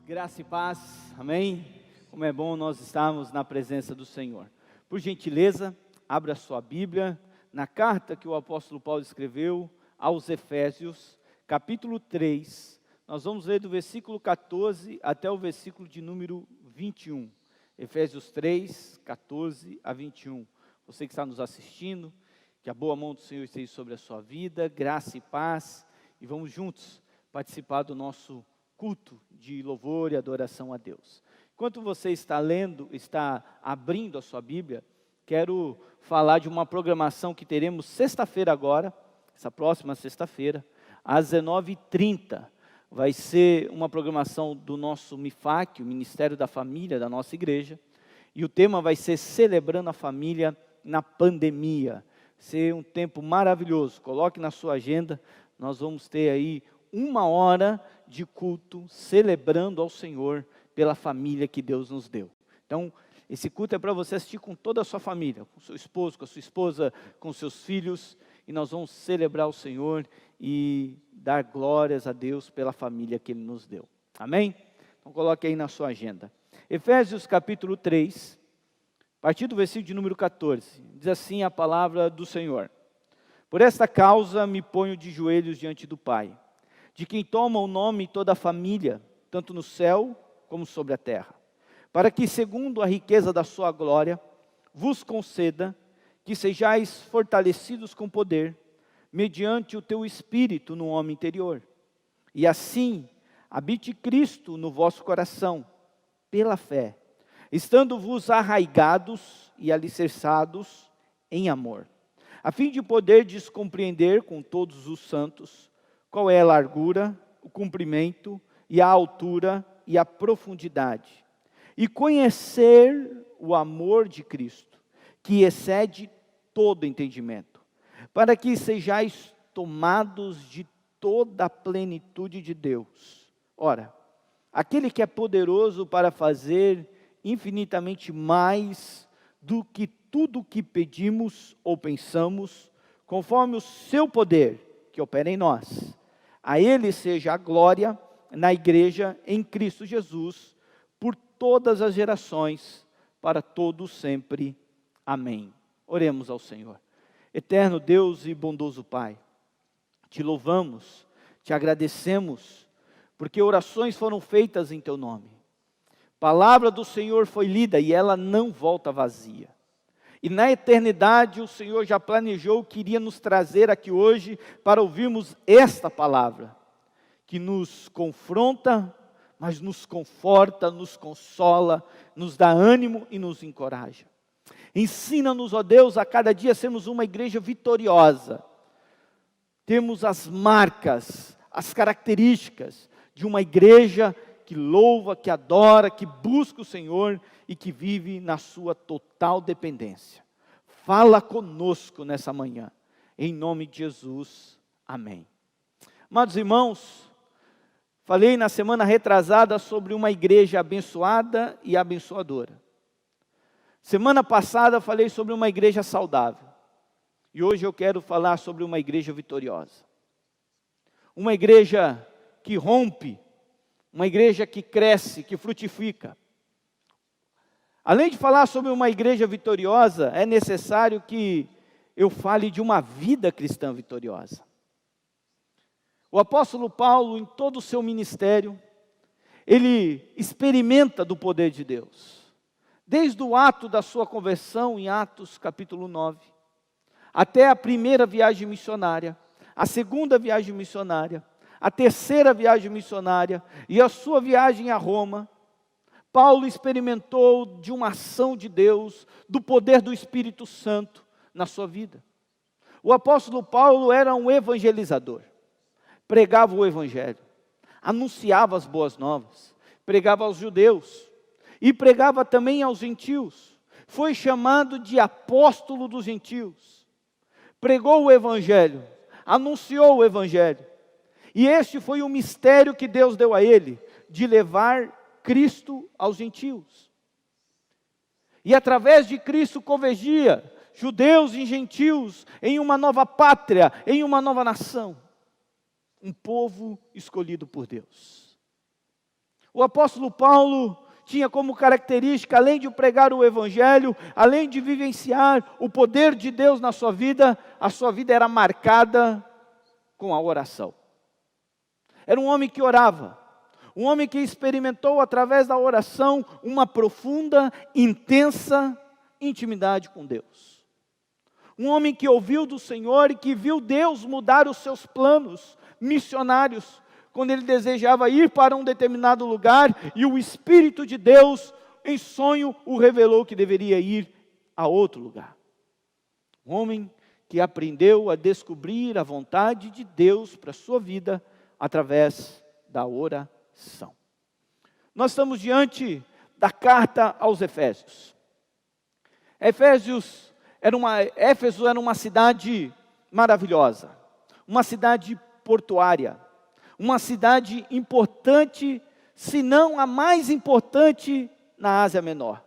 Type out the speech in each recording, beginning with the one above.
Graça e paz, amém? Como é bom nós estarmos na presença do Senhor. Por gentileza, abra sua Bíblia na carta que o apóstolo Paulo escreveu aos Efésios, capítulo 3. Nós vamos ler do versículo 14 até o versículo de número 21. Efésios 3, 14 a 21. Você que está nos assistindo, que a boa mão do Senhor esteja sobre a sua vida, graça e paz, e vamos juntos participar do nosso culto de louvor e adoração a Deus. Enquanto você está lendo, está abrindo a sua Bíblia, quero falar de uma programação que teremos sexta-feira agora, essa próxima sexta-feira, às 19h30. Vai ser uma programação do nosso MIFAC, o Ministério da Família da nossa igreja, e o tema vai ser Celebrando a Família na Pandemia. Vai ser um tempo maravilhoso, coloque na sua agenda, nós vamos ter aí 1 hora de culto, celebrando ao Senhor pela família que Deus nos deu. Então, esse culto é para você assistir com toda a sua família, com seu esposo, com a sua esposa, com seus filhos, e nós vamos celebrar o Senhor e dar glórias a Deus pela família que Ele nos deu. Amém? Então, coloque aí na sua agenda. Efésios capítulo 3, a partir do versículo de número 14, diz assim a palavra do Senhor: Por esta causa me ponho de joelhos diante do Pai, de quem toma o nome toda a família, tanto no céu como sobre a terra, para que, segundo a riqueza da sua glória, vos conceda que sejais fortalecidos com poder, mediante o teu Espírito no homem interior, e assim habite Cristo no vosso coração, pela fé, estando-vos arraigados e alicerçados em amor, a fim de poderdes compreender com todos os santos qual é a largura, o comprimento e a altura e a profundidade, e conhecer o amor de Cristo, que excede todo entendimento, para que sejais tomados de toda a plenitude de Deus. Ora, aquele que é poderoso para fazer infinitamente mais do que tudo o que pedimos ou pensamos, conforme o seu poder que opera em nós. A Ele seja a glória na igreja em Cristo Jesus, por todas as gerações, para todos sempre. Amém. Oremos ao Senhor. Eterno Deus e bondoso Pai, te louvamos, te agradecemos, porque orações foram feitas em teu nome. Palavra do Senhor foi lida e ela não volta vazia. E na eternidade o Senhor já planejou que iria nos trazer aqui hoje para ouvirmos esta palavra, que nos confronta, mas nos conforta, nos consola, nos dá ânimo e nos encoraja. Ensina-nos, ó Deus, a cada dia sermos uma igreja vitoriosa. Temos as marcas, as características de uma igreja que louva, que adora, que busca o Senhor e que vive na sua total dependência. Fala conosco nessa manhã, em nome de Jesus, amém. Amados irmãos, falei na semana retrasada sobre uma igreja abençoada e abençoadora. Semana passada falei sobre uma igreja saudável, e hoje eu quero falar sobre uma igreja vitoriosa. Uma igreja que rompe, uma igreja que cresce, que frutifica. Além de falar sobre uma igreja vitoriosa, é necessário que eu fale de uma vida cristã vitoriosa. O apóstolo Paulo, em todo o seu ministério, ele experimenta do poder de Deus. Desde o ato da sua conversão, em Atos capítulo 9, até a primeira viagem missionária, a segunda viagem missionária, a terceira viagem missionária e a sua viagem a Roma, Paulo experimentou de uma ação de Deus, do poder do Espírito Santo na sua vida. O apóstolo Paulo era um evangelizador, pregava o evangelho, anunciava as boas novas, pregava aos judeus e pregava também aos gentios. Foi chamado de apóstolo dos gentios, pregou o evangelho, anunciou o evangelho. E este foi o mistério que Deus deu a ele, de levar Cristo aos gentios. E através de Cristo convergia judeus e gentios em uma nova pátria, em uma nova nação. Um povo escolhido por Deus. O apóstolo Paulo tinha como característica, além de pregar o evangelho, além de vivenciar o poder de Deus na sua vida, a sua vida era marcada com a oração. Era um homem que orava, um homem que experimentou através da oração uma profunda, intensa intimidade com Deus. Um homem que ouviu do Senhor e que viu Deus mudar os seus planos missionários, quando ele desejava ir para um determinado lugar, e o Espírito de Deus, em sonho, o revelou que deveria ir a outro lugar. Um homem que aprendeu a descobrir a vontade de Deus para a sua vida, através da oração. Nós estamos diante da carta aos Efésios. Éfeso era uma cidade maravilhosa, uma cidade portuária, uma cidade importante, se não a mais importante na Ásia Menor.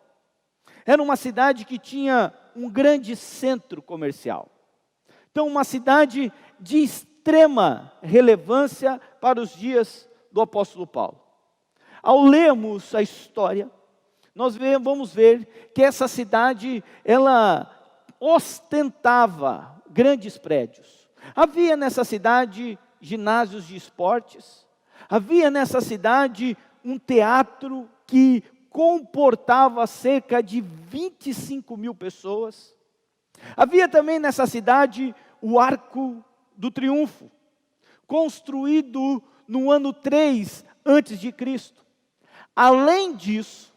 Era uma cidade que tinha um grande centro comercial. Então, uma cidade de extrema relevância para os dias do apóstolo Paulo. Ao lermos a história, nós vamos ver que essa cidade, ela ostentava grandes prédios. Havia nessa cidade ginásios de esportes, havia nessa cidade um teatro que comportava cerca de 25 mil pessoas. Havia também nessa cidade o Arco do Triunfo, construído no ano 3 antes de Cristo. Além disso,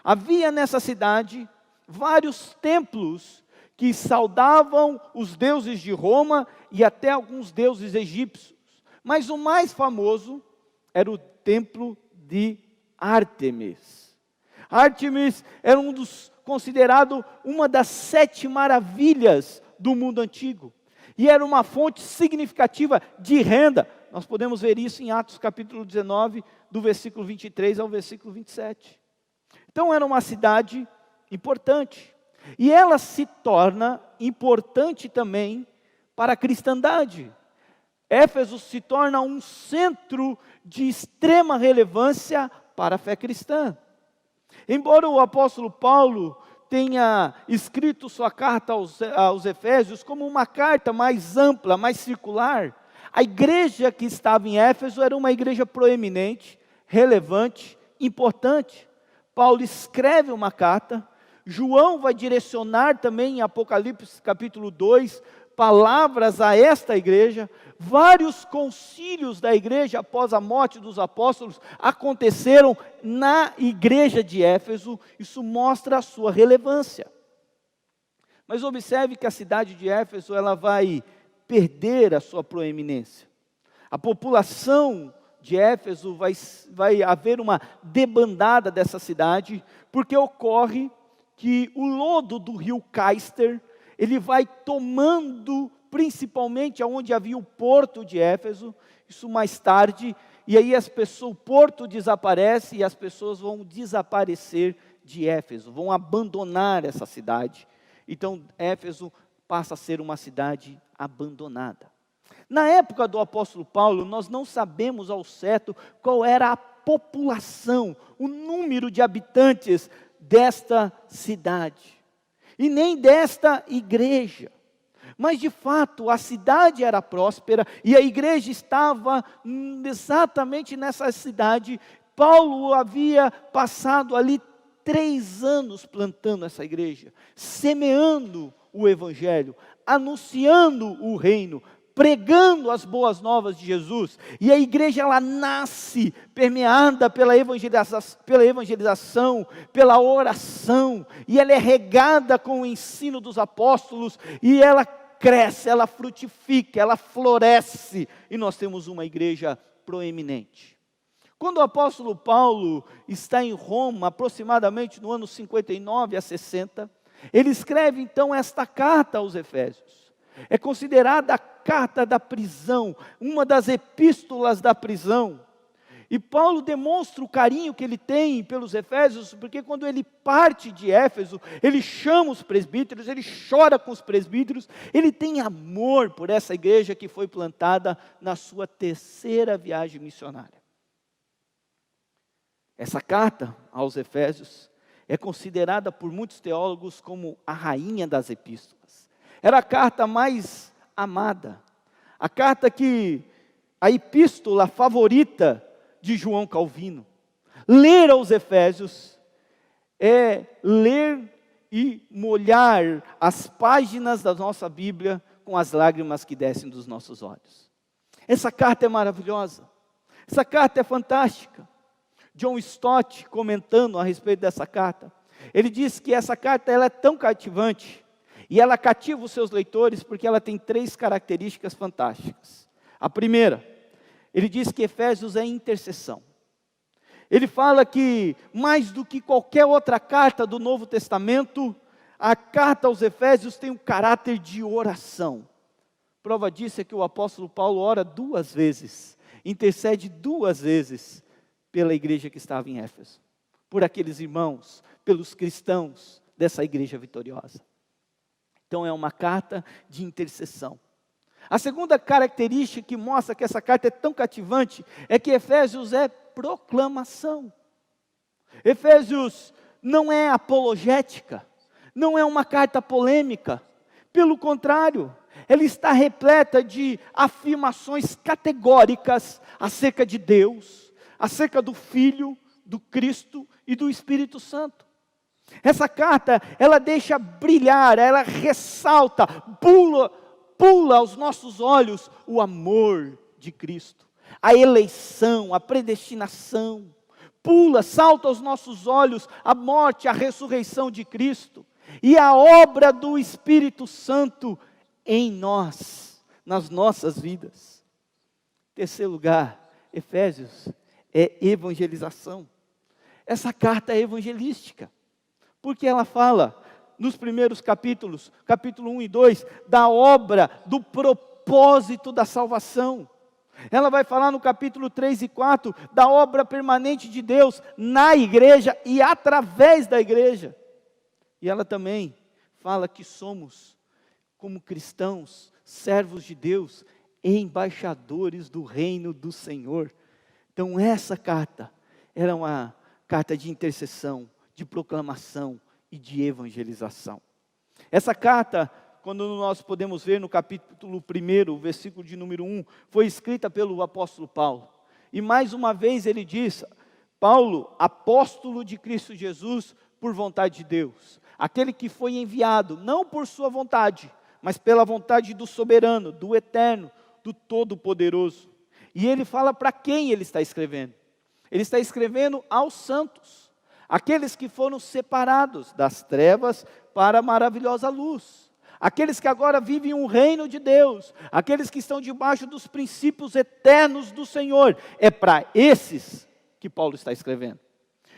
havia nessa cidade vários templos que saudavam os deuses de Roma e até alguns deuses egípcios. Mas o mais famoso era o templo de Ártemis. Ártemis era considerado uma das 7 maravilhas do mundo antigo. E era uma fonte significativa de renda. Nós podemos ver isso em Atos capítulo 19, do versículo 23 ao versículo 27. Então era uma cidade importante. E ela se torna importante também para a cristandade. Éfeso se torna um centro de extrema relevância para a fé cristã. Embora o apóstolo Paulo tenha escrito sua carta aos Efésios como uma carta mais ampla, mais circular, a igreja que estava em Éfeso era uma igreja proeminente, relevante, importante. Paulo escreve uma carta, João vai direcionar também em Apocalipse capítulo 2, palavras a esta igreja. Vários concílios da igreja após a morte dos apóstolos aconteceram na igreja de Éfeso. Isso mostra a sua relevância. Mas observe que a cidade de Éfeso, ela vai perder a sua proeminência. A população de Éfeso vai haver uma debandada dessa cidade, porque ocorre que o lodo do rio Caister, ele vai tomando principalmente aonde havia o porto de Éfeso, isso mais tarde, e aí o porto desaparece e as pessoas vão desaparecer de Éfeso, vão abandonar essa cidade. Então Éfeso passa a ser uma cidade abandonada. Na época do apóstolo Paulo, nós não sabemos ao certo qual era a população, o número de habitantes desta cidade, e nem desta igreja. Mas de fato a cidade era próspera e a igreja estava exatamente nessa cidade. Paulo havia passado ali 3 anos plantando essa igreja, semeando o evangelho, anunciando o reino, pregando as boas novas de Jesus. E a igreja, ela nasce permeada pela evangelização, pela oração, e ela é regada com o ensino dos apóstolos, e ela cresce, ela frutifica, ela floresce, e nós temos uma igreja proeminente. Quando o apóstolo Paulo está em Roma, aproximadamente no ano 59 a 60, ele escreve então esta carta aos Efésios. É considerada a carta da prisão, uma das epístolas da prisão. E Paulo demonstra o carinho que ele tem pelos Efésios, porque quando ele parte de Éfeso, ele chama os presbíteros, ele chora com os presbíteros, ele tem amor por essa igreja que foi plantada na sua 3ª viagem missionária. Essa carta aos Efésios é considerada por muitos teólogos como a rainha das epístolas. Era a carta mais amada, a epístola favorita de João Calvino. Ler aos Efésios é ler e molhar as páginas da nossa Bíblia com as lágrimas que descem dos nossos olhos. Essa carta é maravilhosa, essa carta é fantástica. John Stott, comentando a respeito dessa carta, ele diz que essa carta ela é tão cativante, e ela cativa os seus leitores porque ela tem 3 características fantásticas. A primeira, ele diz que Efésios é intercessão. Ele fala que, mais do que qualquer outra carta do Novo Testamento, a carta aos Efésios tem um caráter de oração. Prova disso é que o apóstolo Paulo ora 2 vezes, intercede 2 vezes pela igreja que estava em Éfeso, por aqueles irmãos, pelos cristãos dessa igreja vitoriosa. Então é uma carta de intercessão. A segunda característica que mostra que essa carta é tão cativante é que Efésios é proclamação. Efésios não é apologética, não é uma carta polêmica. Pelo contrário, ela está repleta de afirmações categóricas acerca de Deus, acerca do Filho, do Cristo e do Espírito Santo. Essa carta, ela deixa brilhar, ela ressalta, pula aos nossos olhos o amor de Cristo, a eleição, a predestinação, salta aos nossos olhos a morte, a ressurreição de Cristo, e a obra do Espírito Santo em nós, nas nossas vidas. Terceiro lugar, Efésios é evangelização. Essa carta é evangelística, porque ela fala, nos primeiros capítulos, capítulo 1 e 2, da obra, do propósito da salvação. Ela vai falar no capítulo 3 e 4, da obra permanente de Deus na igreja e através da igreja. E ela também fala que somos, como cristãos, servos de Deus, embaixadores do reino do Senhor. Então essa carta era uma carta de intercessão, de proclamação e de evangelização. Essa carta, quando nós podemos ver no capítulo 1, versículo de número 1, foi escrita pelo apóstolo Paulo. E mais uma vez ele diz, Paulo, apóstolo de Cristo Jesus, por vontade de Deus. Aquele que foi enviado, não por sua vontade, mas pela vontade do soberano, do eterno, do todo-poderoso. E ele fala para quem ele está escrevendo. Ele está escrevendo aos santos, aqueles que foram separados das trevas para a maravilhosa luz, aqueles que agora vivem um reino de Deus, aqueles que estão debaixo dos princípios eternos do Senhor. É para esses que Paulo está escrevendo.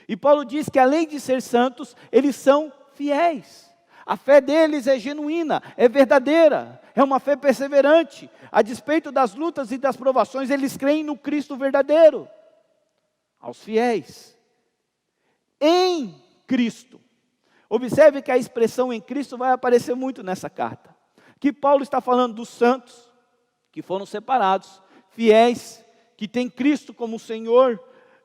E Paulo diz que além de ser santos, eles são fiéis. A fé deles é genuína, é verdadeira, é uma fé perseverante. A despeito das lutas e das provações, eles creem no Cristo verdadeiro. Aos fiéis, em Cristo. Observe que a expressão em Cristo vai aparecer muito nessa carta. Que Paulo está falando dos santos, que foram separados, fiéis, que têm Cristo como Senhor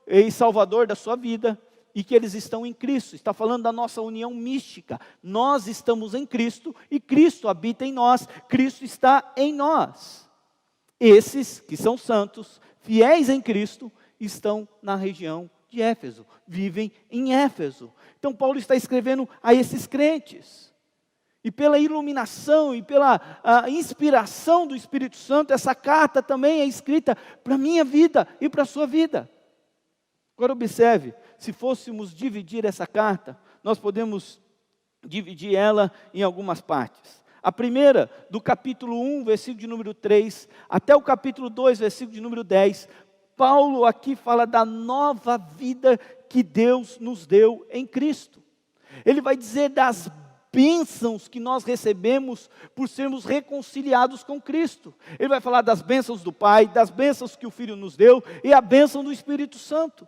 e Salvador da sua vida, e que eles estão em Cristo. Está falando da nossa união mística. Nós estamos em Cristo, e Cristo habita em nós, Cristo está em nós. Esses que são santos, fiéis em Cristo, estão na região de Éfeso, vivem em Éfeso. Então Paulo está escrevendo a esses crentes. E pela iluminação e pela inspiração do Espírito Santo, essa carta também é escrita para a minha vida e para a sua vida. Agora observe, se fôssemos dividir essa carta, nós podemos dividir ela em algumas partes. A primeira, do capítulo 1, versículo de número 3, até o capítulo 2, versículo de número 10, Paulo aqui fala da nova vida que Deus nos deu em Cristo. Ele vai dizer das bênçãos que nós recebemos por sermos reconciliados com Cristo. Ele vai falar das bênçãos do Pai, das bênçãos que o Filho nos deu e a bênção do Espírito Santo.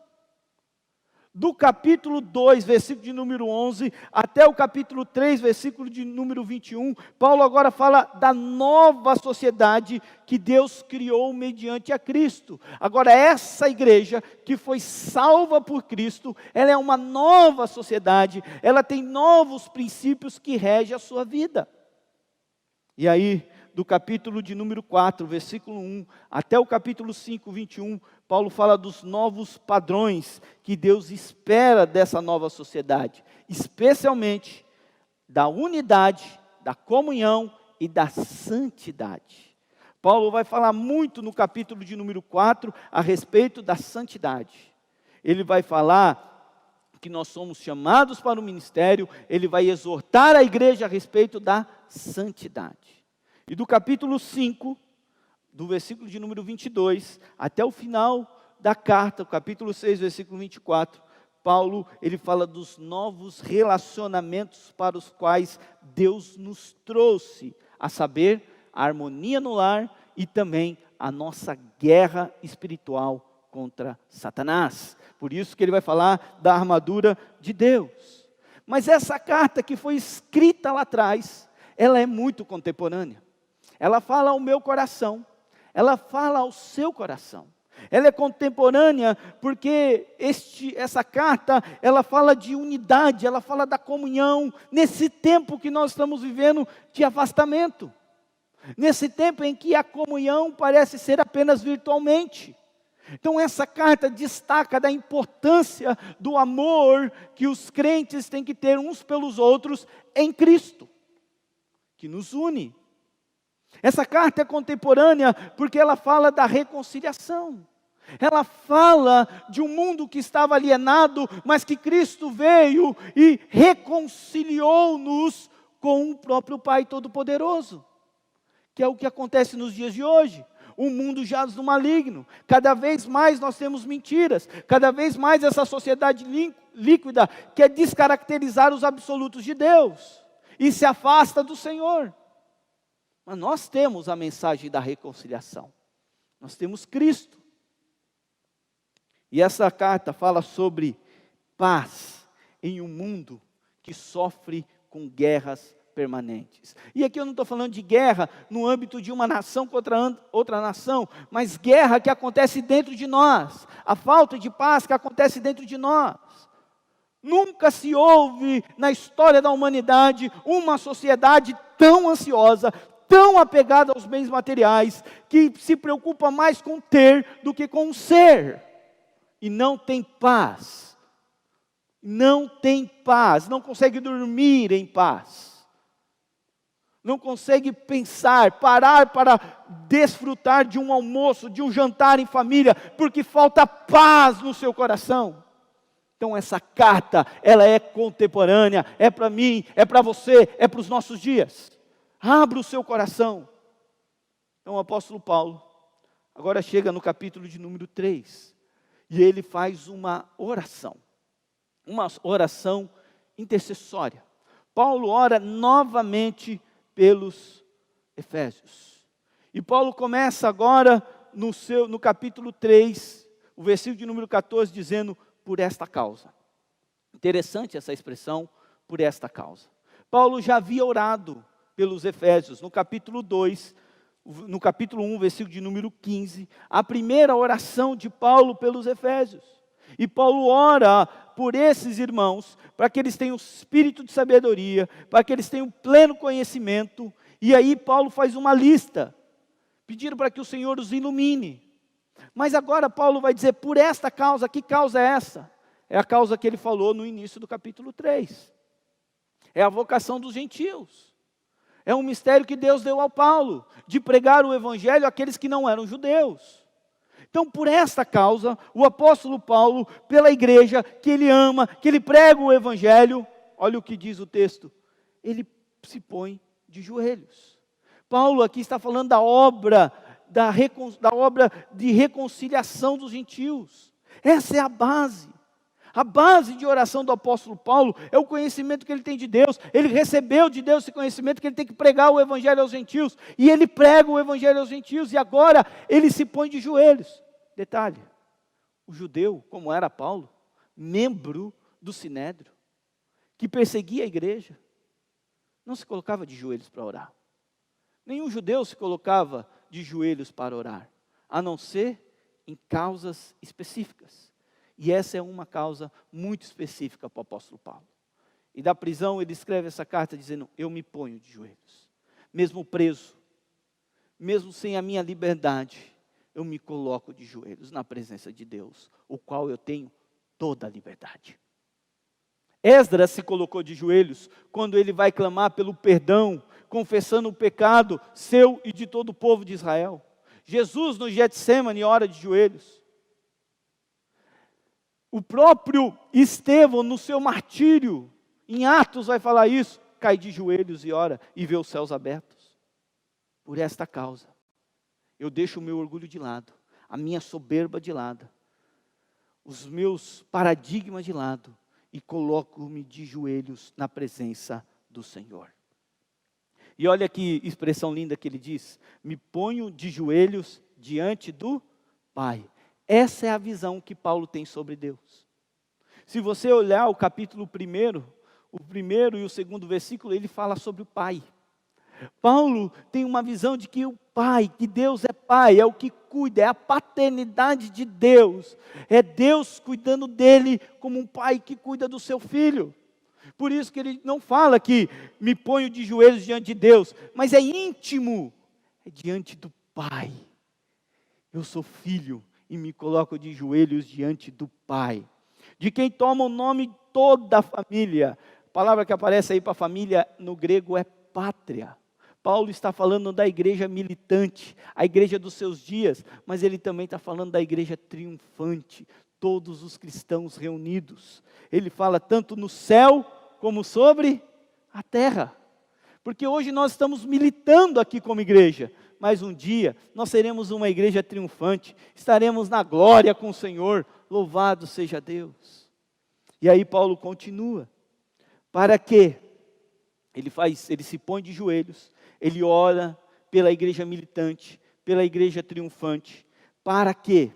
Do capítulo 2, versículo de número 11, até o capítulo 3, versículo de número 21, Paulo agora fala da nova sociedade que Deus criou mediante a Cristo. Agora, essa igreja que foi salva por Cristo, ela é uma nova sociedade, ela tem novos princípios que regem a sua vida. E aí, do capítulo de número 4, versículo 1, até o capítulo 5, 21, Paulo fala dos novos padrões que Deus espera dessa nova sociedade, especialmente da unidade, da comunhão e da santidade. Paulo vai falar muito no capítulo de número 4 a respeito da santidade. Ele vai falar que nós somos chamados para o ministério, ele vai exortar a igreja a respeito da santidade. E do capítulo 5, do versículo de número 22, até o final da carta, o capítulo 6, versículo 24, Paulo, ele fala dos novos relacionamentos para os quais Deus nos trouxe, a saber, a harmonia no lar e também a nossa guerra espiritual contra Satanás. Por isso que ele vai falar da armadura de Deus. Mas essa carta que foi escrita lá atrás, ela é muito contemporânea. Ela fala ao meu coração, ela fala ao seu coração. Ela é contemporânea porque essa carta, ela fala de unidade, ela fala da comunhão, nesse tempo que nós estamos vivendo de afastamento. Nesse tempo em que a comunhão parece ser apenas virtualmente. Então essa carta destaca da importância do amor que os crentes têm que ter uns pelos outros em Cristo, que nos une. Essa carta é contemporânea porque ela fala da reconciliação. Ela fala de um mundo que estava alienado, mas que Cristo veio e reconciliou-nos com o próprio Pai Todo-Poderoso. Que é o que acontece nos dias de hoje. O mundo jaz no maligno. Cada vez mais nós temos mentiras. Cada vez mais essa sociedade líquida quer descaracterizar os absolutos de Deus. E se afasta do Senhor. Mas nós temos a mensagem da reconciliação. Nós temos Cristo. E essa carta fala sobre paz em um mundo que sofre com guerras permanentes. E aqui eu não estou falando de guerra no âmbito de uma nação contra outra nação, mas guerra que acontece dentro de nós. A falta de paz que acontece dentro de nós. Nunca se houve na história da humanidade uma sociedade tão ansiosa, tão apegada aos bens materiais, que se preocupa mais com ter do que com ser. E não tem paz. Não tem paz. Não consegue dormir em paz. Não consegue pensar, parar para desfrutar de um almoço, de um jantar em família, porque falta paz no seu coração. Então essa carta, ela é contemporânea, é para mim, é para você, é para os nossos dias. Abra o seu coração. Então o apóstolo Paulo, agora chega no capítulo de número 3, e ele faz uma oração intercessória. Paulo ora novamente pelos Efésios. E Paulo começa agora no capítulo 3, o versículo de número 14, dizendo, por esta causa. Interessante essa expressão, por esta causa. Paulo já havia orado pelos Efésios, no capítulo 2, no capítulo 1, versículo de número 15, a primeira oração de Paulo pelos Efésios. E Paulo ora por esses irmãos, para que eles tenham espírito de sabedoria, para que eles tenham pleno conhecimento. E aí Paulo faz uma lista, pedindo para que o Senhor os ilumine. Mas agora Paulo vai dizer, por esta causa, que causa é essa? É a causa que ele falou no início do capítulo 3. É a vocação dos gentios. É um mistério que Deus deu ao Paulo, de pregar o evangelho àqueles que não eram judeus. Então, por esta causa, o apóstolo Paulo, pela igreja que ele ama, que ele prega o evangelho, olha o que diz o texto, ele se põe de joelhos. Paulo aqui está falando da obra de reconciliação dos gentios. Essa é a base. A base de oração do apóstolo Paulo é o conhecimento que ele tem de Deus. Ele recebeu de Deus esse conhecimento que ele tem que pregar o evangelho aos gentios. E ele prega o evangelho aos gentios. E agora ele se põe de joelhos. Detalhe, o judeu, como era Paulo, membro do Sinédrio, que perseguia a igreja, não se colocava de joelhos para orar. Nenhum judeu se colocava de joelhos para orar, a não ser em causas específicas. E essa é uma causa muito específica para o apóstolo Paulo. E da prisão ele escreve essa carta dizendo: eu me ponho de joelhos, mesmo preso, mesmo sem a minha liberdade, eu me coloco de joelhos na presença de Deus, o qual eu tenho toda a liberdade. Esdras se colocou de joelhos quando ele vai clamar pelo perdão, confessando o pecado seu e de todo o povo de Israel. Jesus no Getsêmani ora de joelhos. O próprio Estevão no seu martírio, em Atos vai falar isso, cai de joelhos e ora e vê os céus abertos. Por esta causa, eu deixo o meu orgulho de lado, a minha soberba de lado, os meus paradigmas de lado, e coloco-me de joelhos na presença do Senhor. E olha que expressão linda que ele diz: me ponho de joelhos diante do Pai. Essa é a visão que Paulo tem sobre Deus. Se você olhar o capítulo 1, o primeiro e o segundo versículo, ele fala sobre o Pai. Paulo tem uma visão de que o Pai, que Deus é Pai, é o que cuida, é a paternidade de Deus. É Deus cuidando dele como um pai que cuida do seu filho. Por isso que ele não fala que me ponho de joelhos diante de Deus, mas é íntimo, é diante do Pai. Eu sou filho e me coloco de joelhos diante do Pai, de quem toma o nome toda a família. A palavra que aparece aí para família no grego é pátria. Paulo está falando da igreja militante, a igreja dos seus dias, mas ele também está falando da igreja triunfante, todos os cristãos reunidos. Ele fala tanto no céu como sobre a terra, porque hoje nós estamos militando aqui como igreja, mas um dia nós seremos uma igreja triunfante, estaremos na glória com o Senhor, louvado seja Deus. E aí Paulo continua, para que ele se põe de joelhos, ele ora pela igreja militante, pela igreja triunfante, para que,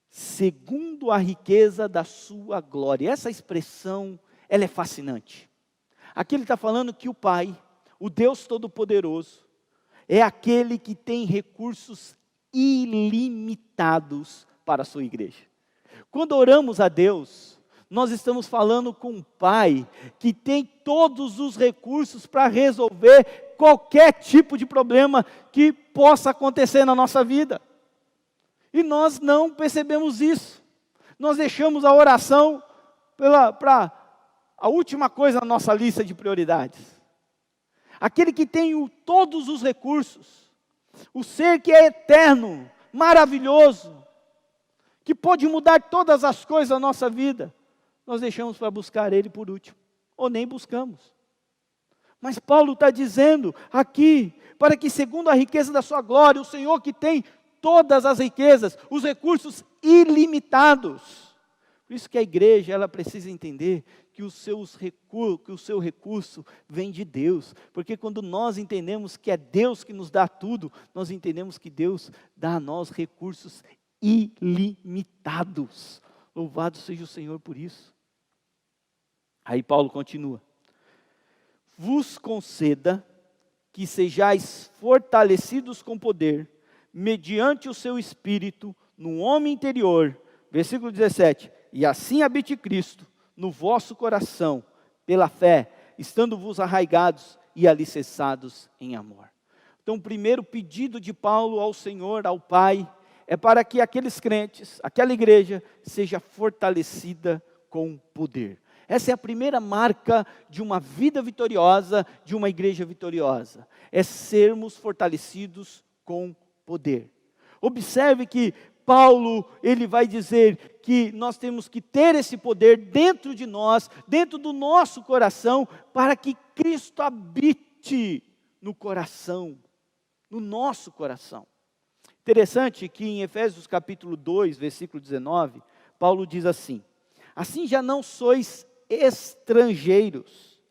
segundo a riqueza da sua glória, essa expressão, ela é fascinante. Aqui ele está falando que o Pai, o Deus Todo-Poderoso, é aquele que tem recursos ilimitados para a sua igreja. Quando oramos a Deus, nós estamos falando com um Pai que tem todos os recursos para resolver qualquer tipo de problema que possa acontecer na nossa vida. E nós não percebemos isso. Nós deixamos a oração para a última coisa na nossa lista de prioridades. Aquele que tem todos os recursos, o ser que é eterno, maravilhoso, que pode mudar todas as coisas da nossa vida, nós deixamos para buscar Ele por último, ou nem buscamos. Mas Paulo está dizendo aqui, para que segundo a riqueza da sua glória, o Senhor que tem todas as riquezas, os recursos ilimitados. Por isso que a igreja, ela precisa entender que o seu recurso vem de Deus. Porque quando nós entendemos que é Deus que nos dá tudo, nós entendemos que Deus dá a nós recursos ilimitados. Louvado seja o Senhor por isso. Aí Paulo continua: vos conceda que sejais fortalecidos com poder, mediante o seu Espírito, no homem interior. Versículo 17, e assim habite Cristo no vosso coração, pela fé, estando-vos arraigados e alicerçados em amor. Então o primeiro pedido de Paulo ao Senhor, ao Pai, é para que aqueles crentes, aquela igreja, seja fortalecida com poder. Essa é a primeira marca de uma vida vitoriosa, de uma igreja vitoriosa. É sermos fortalecidos com poder. Observe que Paulo, ele vai dizer que nós temos que ter esse poder dentro de nós, dentro do nosso coração, para que Cristo habite no coração, no nosso coração. Interessante que em Efésios capítulo 2, versículo 19, Paulo diz assim: assim já não sois estrangeiros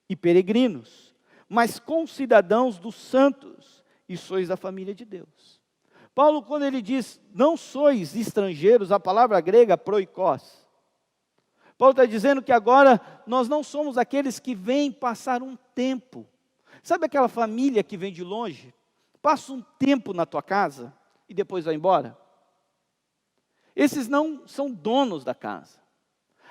e peregrinos, mas concidadãos dos santos, e sois da família de Deus. Paulo, quando ele diz, não sois estrangeiros, a palavra grega proikos, Paulo está dizendo que agora nós não somos aqueles que vêm passar um tempo. Sabe aquela família que vem de longe? Passa um tempo na tua casa e depois vai embora? Esses não são donos da casa.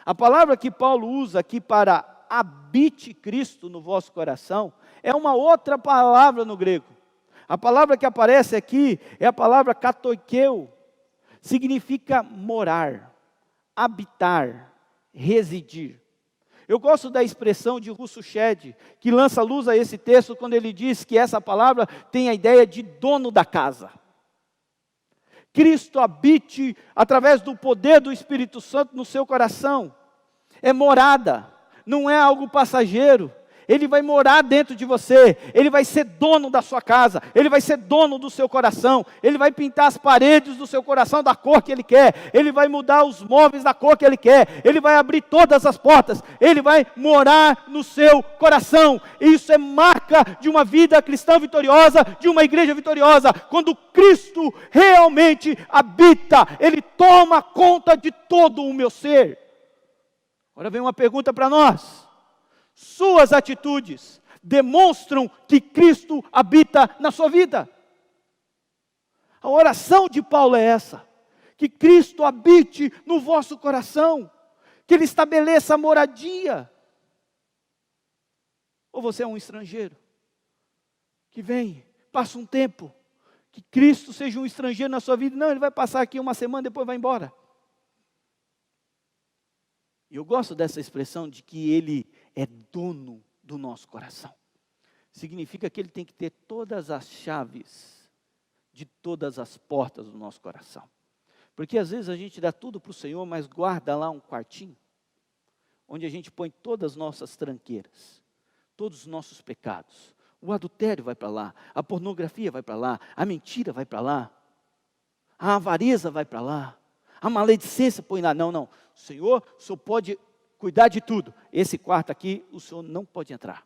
A palavra que Paulo usa aqui para habite Cristo no vosso coração é uma outra palavra no grego. A palavra que aparece aqui é a palavra katoikeu, significa morar, habitar, residir. Eu gosto da expressão de Russo Shedd, que lança luz a esse texto quando ele diz que essa palavra tem a ideia de dono da casa. Cristo habite através do poder do Espírito Santo no seu coração. É morada, não é algo passageiro. Ele vai morar dentro de você, Ele vai ser dono da sua casa, Ele vai ser dono do seu coração, Ele vai pintar as paredes do seu coração da cor que Ele quer, Ele vai mudar os móveis da cor que Ele quer, Ele vai abrir todas as portas, Ele vai morar no seu coração. Isso é marca de uma vida cristã vitoriosa, de uma igreja vitoriosa. Quando Cristo realmente habita, Ele toma conta de todo o meu ser. Agora vem uma pergunta para nós. Suas atitudes demonstram que Cristo habita na sua vida? A oração de Paulo é essa: que Cristo habite no vosso coração, que Ele estabeleça a moradia. Ou você é um estrangeiro, que vem, passa um tempo, que Cristo seja um estrangeiro na sua vida? Não, Ele vai passar aqui uma semana, depois vai embora. E eu gosto dessa expressão de que Ele é dono do nosso coração. Significa que Ele tem que ter todas as chaves de todas as portas do nosso coração. Porque às vezes a gente dá tudo para o Senhor, mas guarda lá um quartinho, onde a gente põe todas as nossas tranqueiras, todos os nossos pecados. O adultério vai para lá, a pornografia vai para lá, a mentira vai para lá, a avareza vai para lá, a maledicência põe lá. Não, o Senhor pode cuidar de tudo. Esse quarto aqui, o Senhor não pode entrar.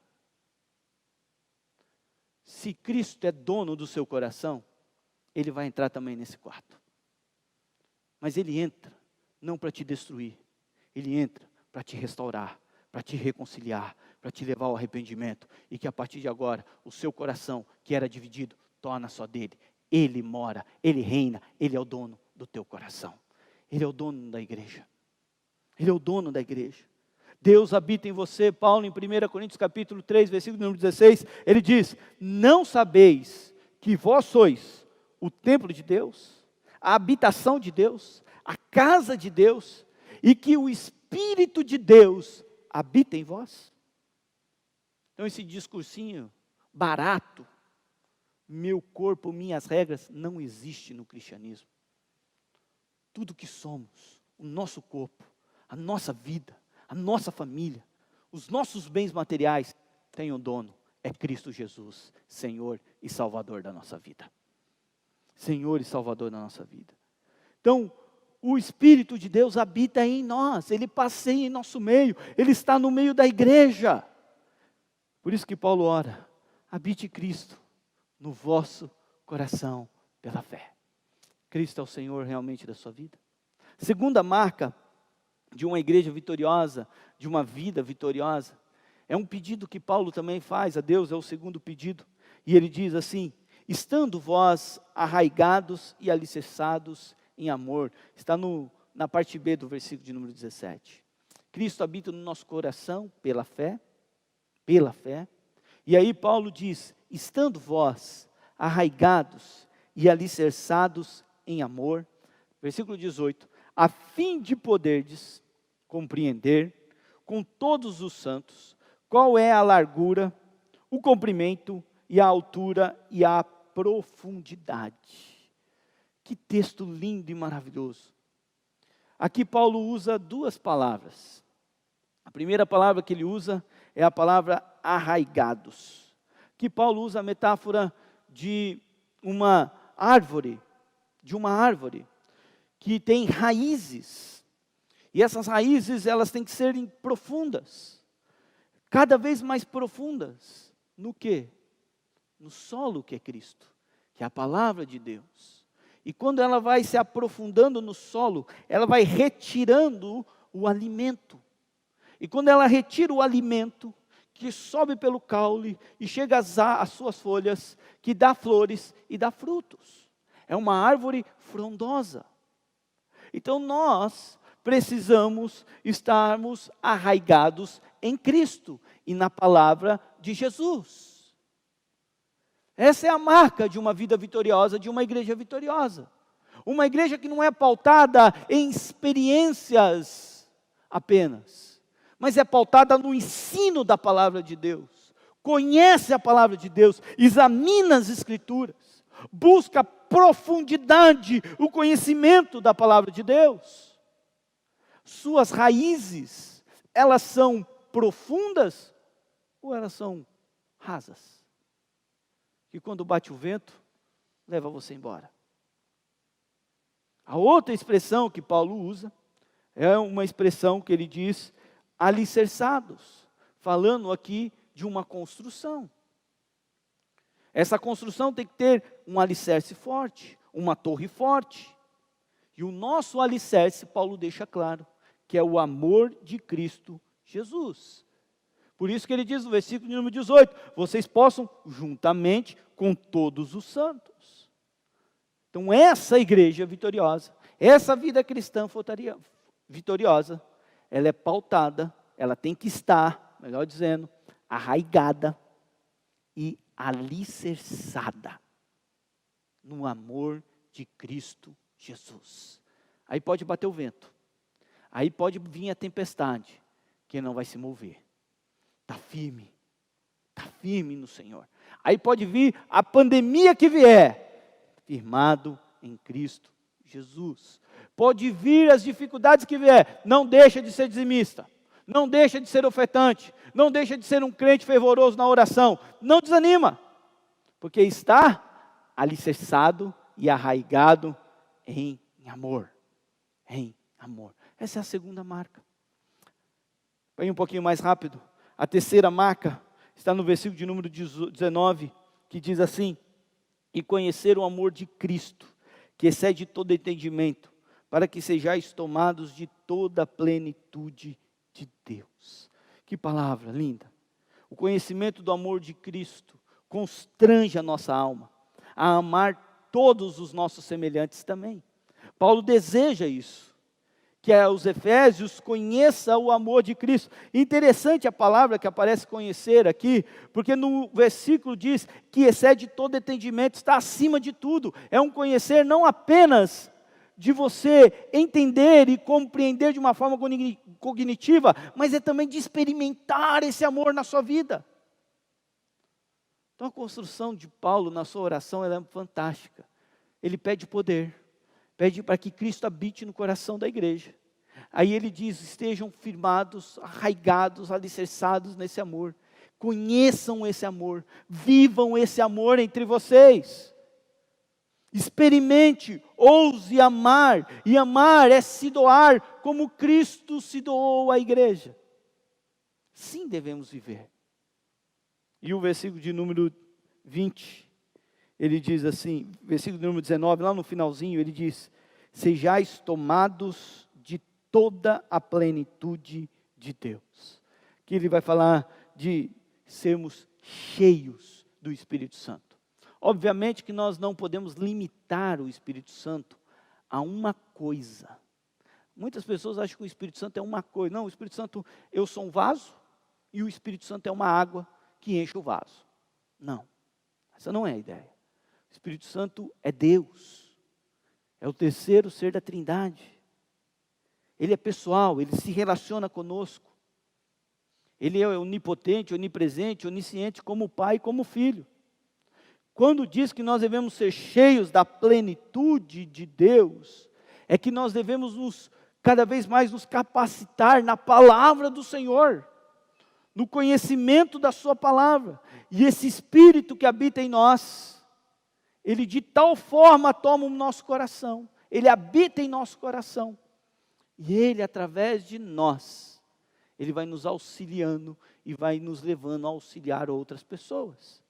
Se Cristo é dono do seu coração, Ele vai entrar também nesse quarto. Mas Ele entra, não para te destruir. Ele entra para te restaurar, para te reconciliar, para te levar ao arrependimento. E que a partir de agora, o seu coração, que era dividido, torna só dele. Ele mora, Ele reina, Ele é o dono do teu coração. Ele é o dono da igreja. Ele é o dono da igreja. Deus habita em você. Paulo, em 1 Coríntios capítulo 3, versículo número 16, ele diz: não sabeis que vós sois o templo de Deus, a habitação de Deus, a casa de Deus, e que o Espírito de Deus habita em vós? Então esse discursinho barato, meu corpo, minhas regras, não existe no cristianismo. Tudo que somos, o nosso corpo, a nossa vida, a nossa família, os nossos bens materiais, tem um dono, é Cristo Jesus, Senhor e Salvador da nossa vida. Senhor e Salvador da nossa vida. Então, o Espírito de Deus habita em nós, Ele passeia em nosso meio, Ele está no meio da igreja. Por isso que Paulo ora: habite Cristo no vosso coração pela fé. Cristo é o Senhor realmente da sua vida. Segunda marca de uma igreja vitoriosa, de uma vida vitoriosa, é um pedido que Paulo também faz a Deus, é o segundo pedido. E ele diz assim: estando vós arraigados e alicerçados em amor. Está na parte B do versículo de número 17. Cristo habita no nosso coração pela fé. E aí Paulo diz: estando vós arraigados e alicerçados em amor. Versículo 18. A fim de poderdes compreender com todos os santos qual é a largura, o comprimento e a altura e a profundidade. Que texto lindo e maravilhoso. Aqui Paulo usa duas palavras. A primeira palavra que ele usa é a palavra arraigados. Que Paulo usa a metáfora de uma árvore, que tem raízes. E essas raízes, elas têm que ser profundas. Cada vez mais profundas. No quê? No solo que é Cristo, que é a palavra de Deus. E quando ela vai se aprofundando no solo, ela vai retirando o alimento. E quando ela retira o alimento, que sobe pelo caule e chega às suas folhas, que dá flores e dá frutos. É uma árvore frondosa. Então nós precisamos estarmos arraigados em Cristo e na palavra de Jesus. Essa é a marca de uma vida vitoriosa, de uma igreja vitoriosa. Uma igreja que não é pautada em experiências apenas, mas é pautada no ensino da palavra de Deus. Conhece a palavra de Deus, examina as Escrituras, busca profundidade, o conhecimento da palavra de Deus. Suas raízes, elas são profundas ou elas são rasas? Que quando bate o vento, leva você embora. A outra expressão que Paulo usa, é uma expressão que ele diz, alicerçados, falando aqui de uma construção. Essa construção tem que ter um alicerce forte, uma torre forte. E o nosso alicerce, Paulo deixa claro, que é o amor de Cristo Jesus. Por isso que ele diz no versículo número 18, vocês possam juntamente com todos os santos. Então essa igreja vitoriosa, essa vida cristã vitoriosa, ela é pautada, ela tem que estar, melhor dizendo, arraigada e alicerçada no amor de Cristo Jesus. Aí pode bater o vento, aí pode vir a tempestade, que não vai se mover. Está firme no Senhor. Aí pode vir a pandemia que vier, firmado em Cristo Jesus. Pode vir as dificuldades que vier, não deixa de ser dizimista, não deixa de ser ofertante, não deixa de ser um crente fervoroso na oração, não desanima, porque está alicerçado e arraigado em amor, Essa é a segunda marca. Vai um pouquinho mais rápido. A terceira marca está no versículo de número 19, que diz assim: e conhecer o amor de Cristo, que excede todo entendimento, para que sejais tomados de toda a plenitude de Deus. Que palavra linda! O conhecimento do amor de Cristo constrange a nossa alma a amar todos os nossos semelhantes também. Paulo deseja isso, que os Efésios conheçam o amor de Cristo. Interessante a palavra que aparece conhecer aqui, porque no versículo diz que excede todo entendimento, está acima de tudo. É um conhecer não apenas de você entender e compreender de uma forma cognitiva, mas é também de experimentar esse amor na sua vida. Então a construção de Paulo na sua oração, ela é fantástica. Ele pede poder, pede para que Cristo habite no coração da igreja. Aí ele diz, estejam firmados, arraigados, alicerçados nesse amor. Conheçam esse amor, vivam esse amor entre vocês. Experimente, ouse amar, e amar é se doar como Cristo se doou à igreja. Sim, devemos viver. E o versículo de número 20, ele diz assim, versículo de número 19, lá no finalzinho, ele diz, sejais tomados de toda a plenitude de Deus. Que ele vai falar de sermos cheios do Espírito Santo. Obviamente que nós não podemos limitar o Espírito Santo a uma coisa. Muitas pessoas acham que o Espírito Santo é uma coisa. Não, o Espírito Santo, eu sou um vaso, e o Espírito Santo é uma água que enche o vaso. Não, essa não é a ideia. O Espírito Santo é Deus, é o terceiro ser da Trindade. Ele é pessoal, ele se relaciona conosco. Ele é onipotente, onipresente, onisciente, como Pai e como Filho. Quando diz que nós devemos ser cheios da plenitude de Deus, é que nós devemos cada vez mais nos capacitar na palavra do Senhor, no conhecimento da sua palavra. E esse Espírito que habita em nós, ele de tal forma toma o nosso coração, ele habita em nosso coração, e ele através de nós, ele vai nos auxiliando e vai nos levando a auxiliar outras pessoas.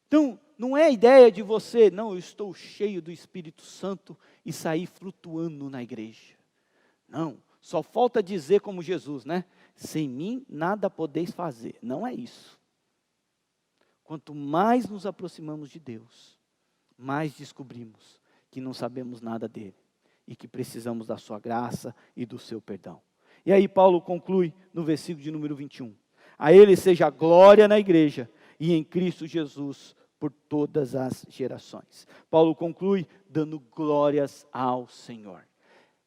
Então, não é a ideia de você, não, eu estou cheio do Espírito Santo e sair flutuando na igreja. Não, Só falta dizer como Jesus, né? Sem mim nada podeis fazer. Não é isso. Quanto mais nos aproximamos de Deus, mais descobrimos que não sabemos nada dele e que precisamos da sua graça e do seu perdão. E aí Paulo conclui no versículo de número 21. A ele seja a glória na igreja e em Cristo Jesus por todas as gerações. Paulo conclui dando glórias ao Senhor.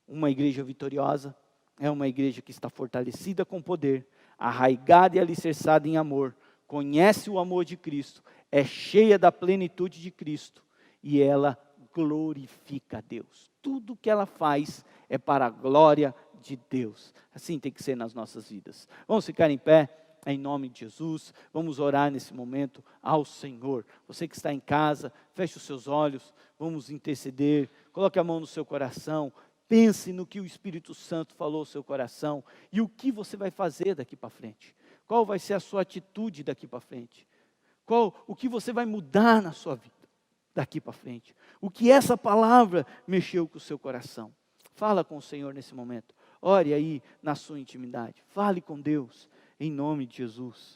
Uma igreja vitoriosa é uma igreja que está fortalecida com poder, arraigada e alicerçada em amor, conhece o amor de Cristo, é cheia da plenitude de Cristo e ela glorifica a Deus. Tudo que ela faz é para a glória de Deus. Assim tem que ser nas nossas vidas. Vamos ficar em pé, em nome de Jesus. Vamos orar nesse momento ao Senhor. Você que está em casa, feche os seus olhos. Vamos interceder. Coloque a mão no seu coração. Pense no que o Espírito Santo falou ao seu coração. E o que você vai fazer daqui para frente. Qual vai ser a sua atitude daqui para frente. O que você vai mudar na sua vida daqui para frente. O que essa palavra mexeu com o seu coração. Fala com o Senhor nesse momento. Ore aí na sua intimidade. Fale com Deus, em nome de Jesus.